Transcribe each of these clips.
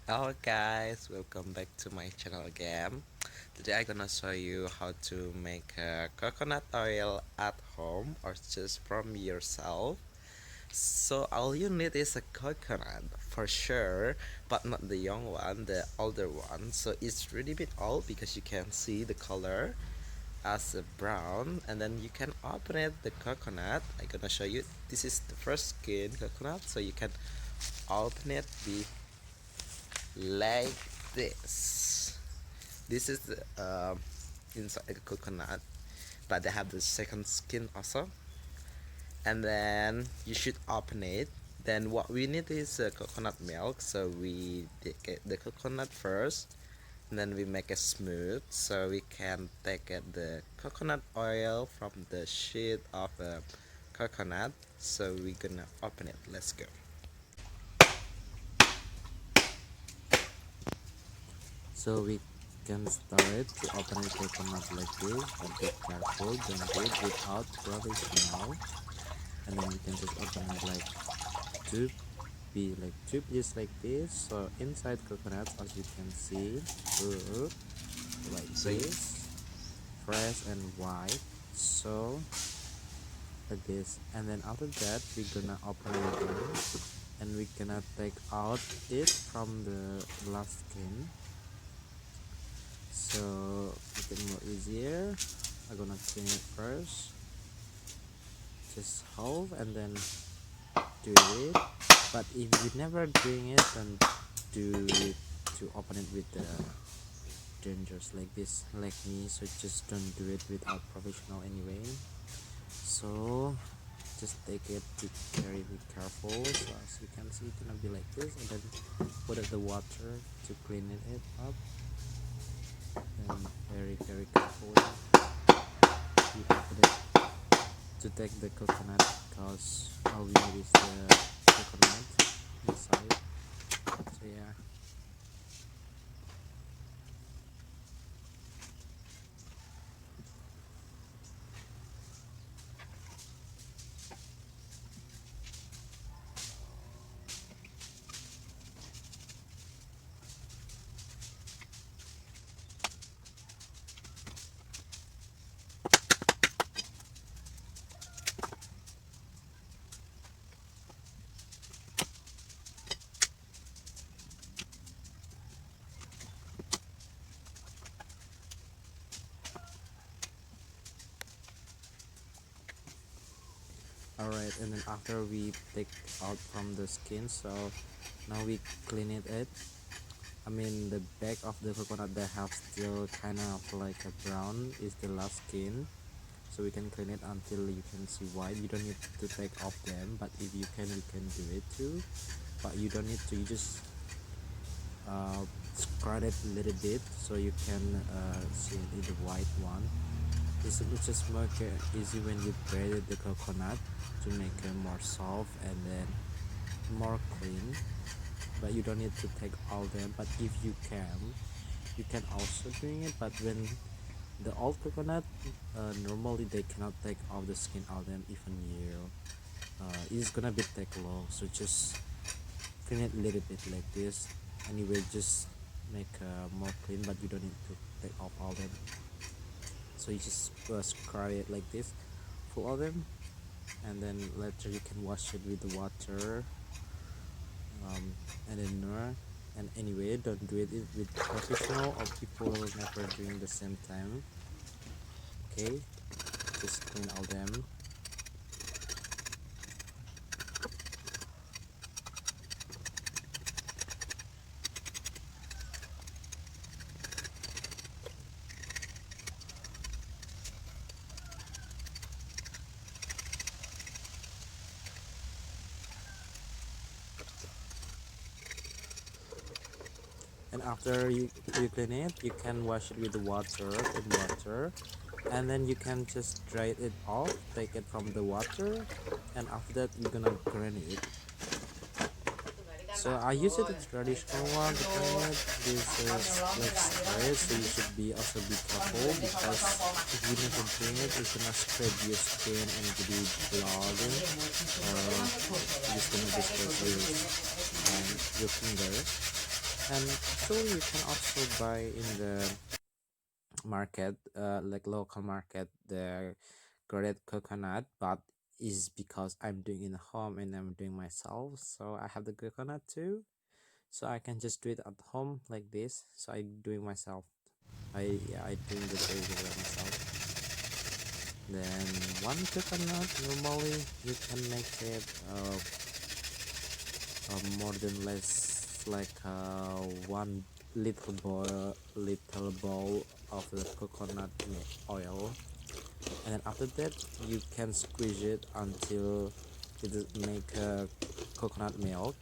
Hello guys, welcome back to my channel again. Today I'm gonna show you how to make coconut oil at home or just from yourself. So all you need is a coconut for sure, but not the young one, the older one. So it's really bit old because you can see the color as a brown, and then you can open it the coconut. I'm gonna show you. This is the first skin coconut, so you can open it like this. This is inside the coconut, but they have the second skin also. And then you should open it. Then what we need is coconut milk. So we take the coconut first, and then we make it smooth. So we can take the coconut oil from the sheet of coconut. So we're gonna open it. Let's go. So we can start to open the coconut like this, but be careful, don't do it without professional. And then you can just open it like tube, just like this. So inside coconut, as you can see, uh, like this, fresh and white. So like this, and then after that we're gonna open it again, and we're gonna take out it from the last skin. So make it more easier, I'm gonna clean it first, just half and then do it. But if you never doing it, then do it to open it with the dangers like this, like me. So just don't do it without professional anyway. So just take it, be very careful. So as you can see, it's gonna be like this, and then put it the water to clean it up. And very careful you open it to take the coconut, because all we need is the coconut inside. So yeah. Alright, and then after we take out from the skin, so now we clean it. I mean, the back of the coconut that have still kind of like a brown is the last skin, so we can clean it until you can see white. You don't need to take off them, but if you can do it too, but you don't need to. You just scrub it a little bit so you can see the white one. This will just make it easy when you braided the coconut to make it more soft and then more clean. But you don't need to take all them. But if you can also doing it. But when the old coconut, normally they cannot take off the skin all them. Even you, it's gonna be take long. So just clean it a little bit like this. Anyway, just make more clean, but you don't need to take off all them. So you just scrub it like this for all them, and then later you can wash it with the water, and then and anyway, don't do it with professional or people never doing the same time. Okay, just clean all them. And after you clean it, you can wash it with the water, and then you can just dry it off, take it from the water, and after that you're gonna grind it. So I use it the traditional one to grind it. This is like straight, so you should be also be careful, because if you never drink it, it's gonna scrape your skin and give you blood, or it's gonna disturb your finger. And actually you can also buy in the market, like local market, the grated coconut, but is because I'm doing in home and I'm doing myself, so I have the coconut too, so I can just do it at home like this. So I doing myself, I doing the baby by myself. Then one coconut normally you can make it more than less like 1 little bowl of the coconut oil, and then after that you can squeeze it until it make a coconut milk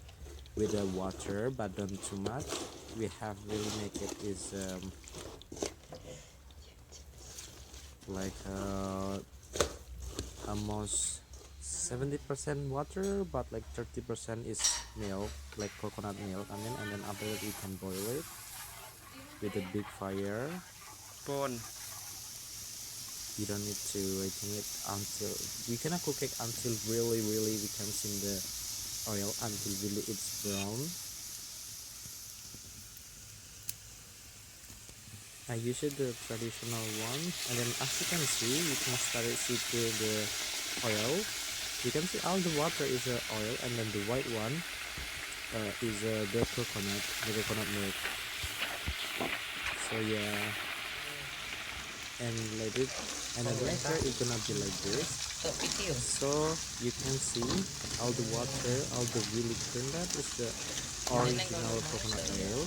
with the water, but don't too much. We have really make it is like almost 70% water, but like 30% is milk, like coconut milk. I mean, and then after that you can boil it with a big fire. Pun. You don't need to waiting it until we cannot cook it until really we can see the oil until really it's brown. I use it the traditional one, and then as you can see, you can start it see the oil. You can see all the water is oil, and then the white one is the coconut milk. So yeah, and let it, and then later it's gonna be like this. So you can see all the water, all the really green, that is the original coconut oil,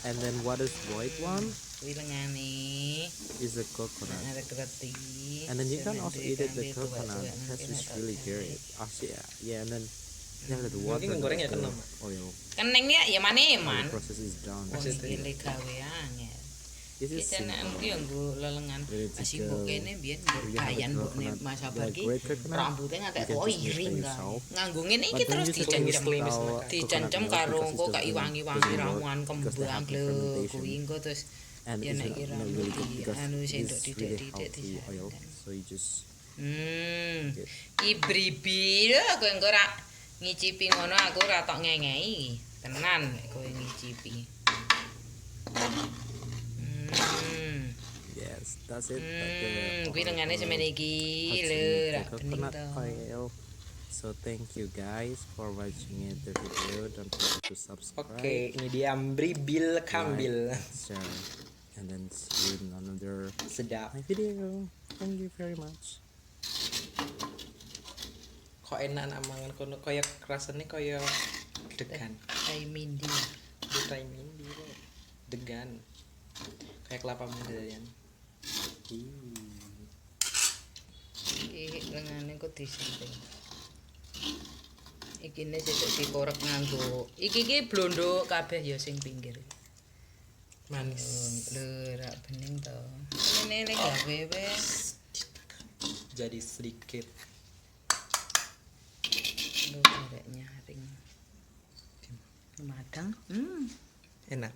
and then what is white one is a coconut. And then you can also eat it the coconut. That is really great. Yeah, and then you have the water, the oil. The process is done. This is simple. Ready to go. If you have a coconut, the great coconut, you can just make by yourself. But don't use it to install coconut milk because it doesn't work because they have the fermentation. And it's not really good because it is really healthy oil. So you just get. Ibribi kowe engko ora ngicipi ngono aku ora tok ngengei tenan kowe ngicipi. Yes, that's it. Kuwi tengane semene iki lho ra bening to. Oil. So thank you guys for watching the video. Don't forget to subscribe. Oke, ini dia ambribil kambil. Like, share, and then see you in another Sedap. video. Thank you very much. Kok enak nak mangan kono kaya rasane kaya degan. Hai Mindi. Butai mindi kok. Degan. Kayak kelapa muda yan. Iki lengane kok disenting. Iki ne sesuk dikorek nganggo. Iki blondok kabeh ya sing pinggir. Manis. Lho ra bening to. Ngene nek gawe wis Jadi sedikit. lho arek nyaring. Madang. Enak.